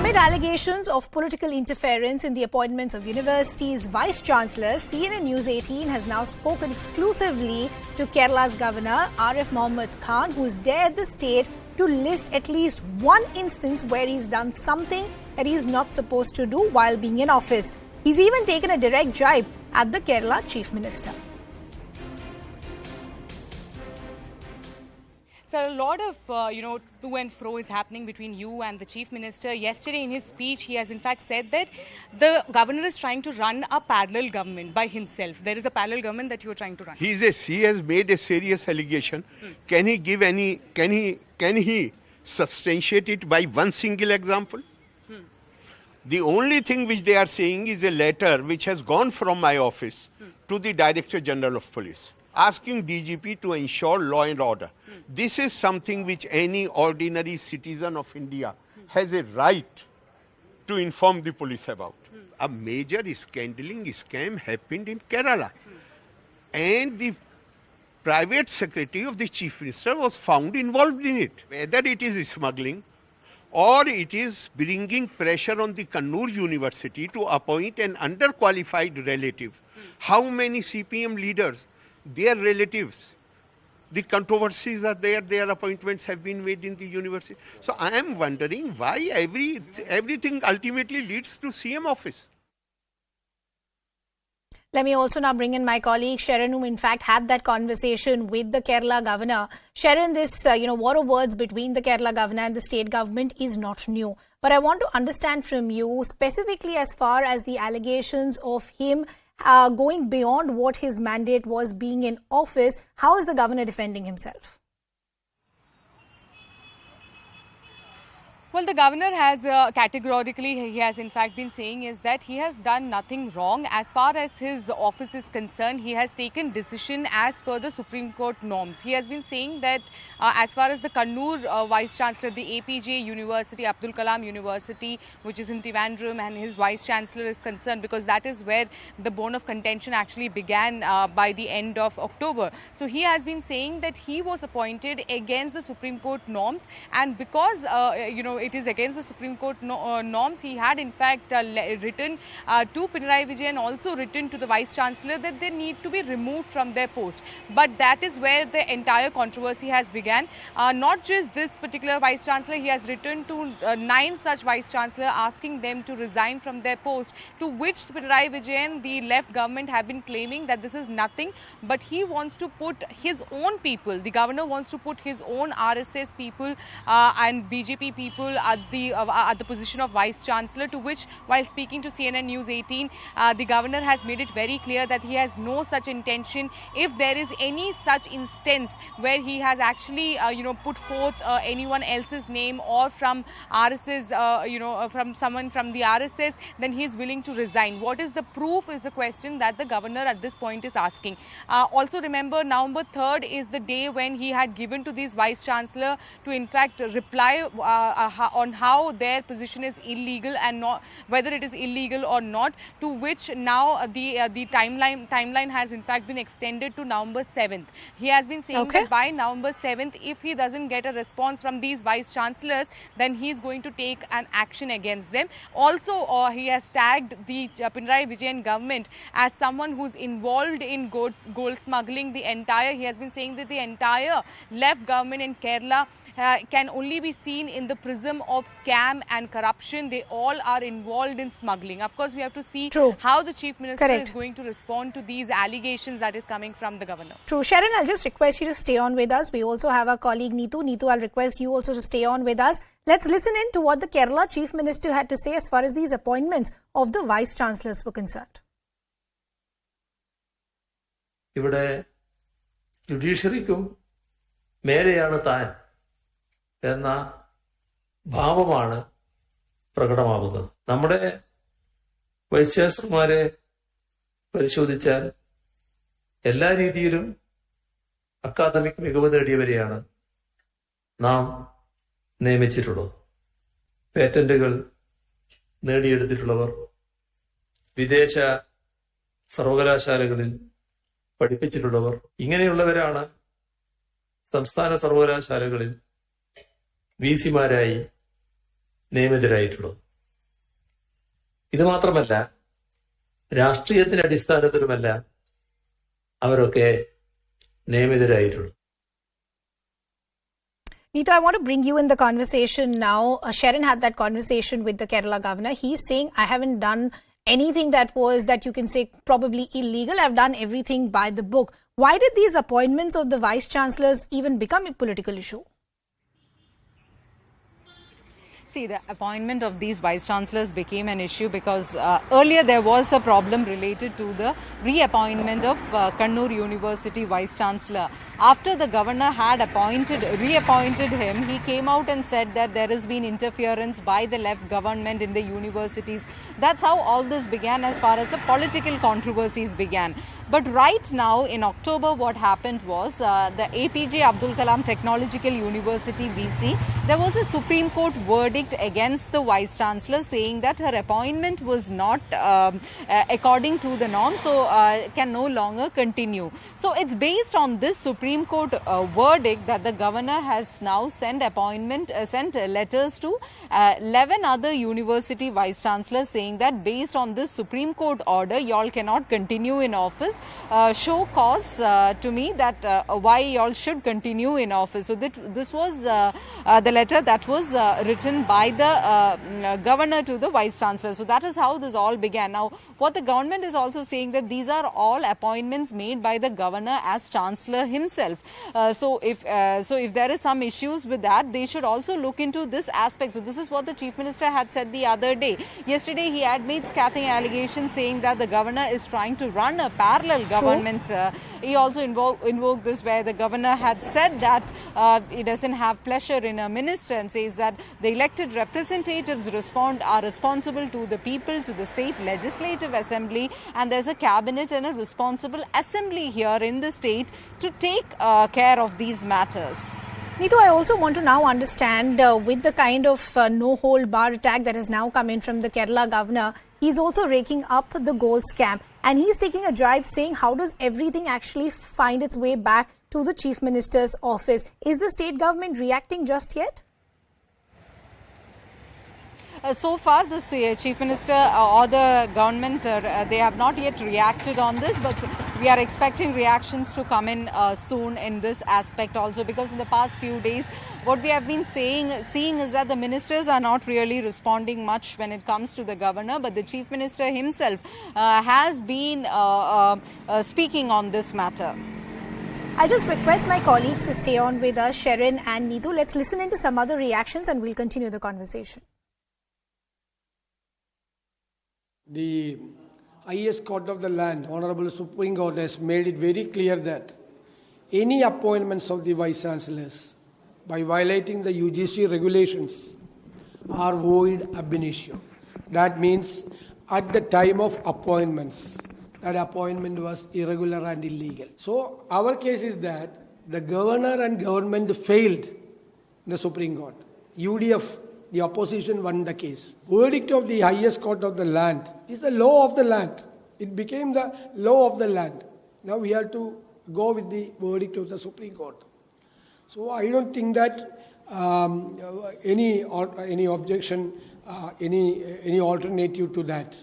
Amid allegations of political interference in the appointments of universities' vice-chancellors, CNN News18 has now spoken exclusively to Kerala's governor, Arif Mohammad Khan, who has dared the state to list at least one instance where he's done something that he's not supposed to do while being in office. He's even taken a direct jibe at the Kerala Chief Minister. So a lot of, to and fro is happening between you and the Chief Minister. Yesterday in his speech, he has in fact said that the governor is trying to run a parallel government by himself. There is a parallel government that you are trying to run. He has made a serious allegation. Can he give any, can he substantiate it by one single example? The only thing which they are saying is a letter which has gone from my office to the Director General of Police, asking DGP to ensure law and order. This is something which any ordinary citizen of India has a right to inform the police about. A major scam happened in Kerala. And the private secretary of the Chief Minister was found involved in it. Whether it is smuggling or it is bringing pressure on the Kannur University to appoint an underqualified relative. How many CPM leaders, their relatives, the controversies are there, their appointments have been made in the university. So I am wondering why everything ultimately leads to CM office. Let me also now bring in my colleague Sharon, who in fact had that conversation with the Kerala governor. Sharon, this war of words between the Kerala governor and the state government is not new. But I want to understand from you specifically as far as the allegations of him going beyond what his mandate was being in office, how is the governor defending himself? Well, the governor has categorically, he has in fact been saying is that he has done nothing wrong. As far as his office is concerned, he has taken decision as per the Supreme Court norms. He has been saying that as far as the Kannur Vice-Chancellor, the APJ University, Abdul Kalam University, which is in Trivandrum, and his Vice-Chancellor is concerned, because that is where the bone of contention actually began by the end of October. So he has been saying that he was appointed against the Supreme Court norms, and because, it is against the Supreme Court norms, he had in fact written to Pinarayi Vijayan, also written to the Vice-Chancellor that they need to be removed from their post. But that is where the entire controversy has begun. Not just this particular Vice-Chancellor, he has written to 9 such Vice-Chancellor asking them to resign from their post, to which Pinarayi Vijayan, the left government, have been claiming that this is nothing, but he wants to put his own people, the governor wants to put his own RSS people and BJP people at the position of Vice-Chancellor, to which, while speaking to CNN News 18, the governor has made it very clear that he has no such intention. If there is any such instance where he has actually, put forth anyone else's name or from RSS, from someone from the RSS, then he is willing to resign. What is the proof is the question that the governor at this point is asking. Also remember, November 3rd is the day when he had given to this Vice-Chancellor to in fact reply on how their position is illegal and not whether it is illegal or not, to which now the timeline has in fact been extended to November 7th. He has been saying that by November 7th, if he doesn't get a response from these Vice-Chancellors, then he is going to take an action against them. Also, he has tagged the Pinarayi Vijayan government as someone who's involved in gold smuggling. He has been saying that the entire left government in Kerala can only be seen in the prism of scam and corruption. They all are involved in smuggling. Of course, we have to see how the Chief Minister is going to respond to these allegations that is coming from the governor. True. Sharon, I'll just request you to stay on with us. We also have our colleague Neetu. Neetu, I'll request you also to stay on with us. Let's listen in to what the Kerala Chief Minister had to say as far as these appointments of the Vice-Chancellors were concerned. ഇവിടെ ജുഡീഷ്യറിക്കും മേലെയാണ് താൻ എന്ന ഭാവമാണ് പ്രകടമാകുന്നത്. നമ്മുടെ vice ചാൻസലർമാരെ പരിശോധിച്ചാൽ എല്ലാ രീതിയിലും അക്കാദമിക് മികവ് നേടിയവരെയാണ് നാം നിയമിച്ചിട്ടുള്ളത്. പേറ്റന്റുകൾ നേടിയെടുത്തിട്ടുള്ളവർ, വിദേശ സർവകലാശാലകളിൽ പഠിപ്പിച്ചിട്ടുള്ളവർ, ഇങ്ങനെയുള്ളവരാണ് സംസ്ഥാന സർവകലാശാലകളിൽ വിസിമാരായി നിയമിതരായിട്ടുള്ളത്. ഇത് മാത്രമല്ല, രാഷ്ട്രീയത്തിന്റെ അടിസ്ഥാനത്തിലുമെല്ലാം അവരൊക്കെ നിയമിതരായിട്ടുള്ളൂ. Neetu, I want to bring you in the conversation now. Sharon had that conversation with the Kerala governor. He's saying, I haven't done anything that you can say probably illegal. I've done everything by the book. Why did these appointments of the vice chancellors even become a political issue? See, the appointment of these vice-chancellors became an issue because earlier there was a problem related to the reappointment of Kannur University vice-chancellor. After the governor had reappointed him, he came out and said that there has been interference by the left government in the universities. That's how all this began as far as the political controversies began. But right now, in October, what happened was the APJ Abdul Kalam Technological University, BC, there was a Supreme Court verdict against the Vice-Chancellor saying that her appointment was not according to the norm, so can no longer continue. So it's based on this Supreme Court verdict that the governor has now sent letters to 11 other university Vice-Chancellors saying that based on this Supreme Court order, y'all cannot continue in office. Show cause to me that why y'all should continue in office. So this was the letter that was written by the governor to the vice chancellor. So that is how this all began. Now, what the government is also saying that these are all appointments made by the governor as chancellor himself. So if there is some issues with that, they should also look into this aspect. So this is what the chief minister had said the other day. Yesterday, he had made scathing allegations saying that the governor is trying to run a parallel government. He also invoked this where the governor had said that he doesn't have pleasure in a minister and says that the elected representatives are responsible to the people, to the state legislative assembly, and there's a cabinet and a responsible assembly here in the state to take care of these matters. Neetu, I also want to now understand with the kind of no-hold-bar attack that has now come in from the Kerala governor, he's also raking up the gold scam. And he's taking a jibe saying, how does everything actually find its way back to the chief minister's office? Is the state government reacting just yet? So far, the chief minister or the government, they have not yet reacted on this, but we are expecting reactions to come in soon in this aspect also, because in the past few days, what we have been seeing is that the ministers are not really responding much when it comes to the governor, but the chief minister himself has been speaking on this matter. I'll just request my colleagues to stay on with us, Sharon and Neetu. Let's listen into some other reactions and we'll continue the conversation. The highest court of the land, Honorable Supreme Court, has made it very clear that any appointments of the Vice Chancellors by violating the UGC regulations are void ab initio. That means at the time of appointments, that appointment was irregular and illegal. So our case is that the governor and government failed in the Supreme Court. UDF, the opposition, won the case. Verdict of the highest court of the land is the law of the land. It became the law of the land. Now we have to go with the verdict of the Supreme Court. So I don't think that any objection, any alternative to that.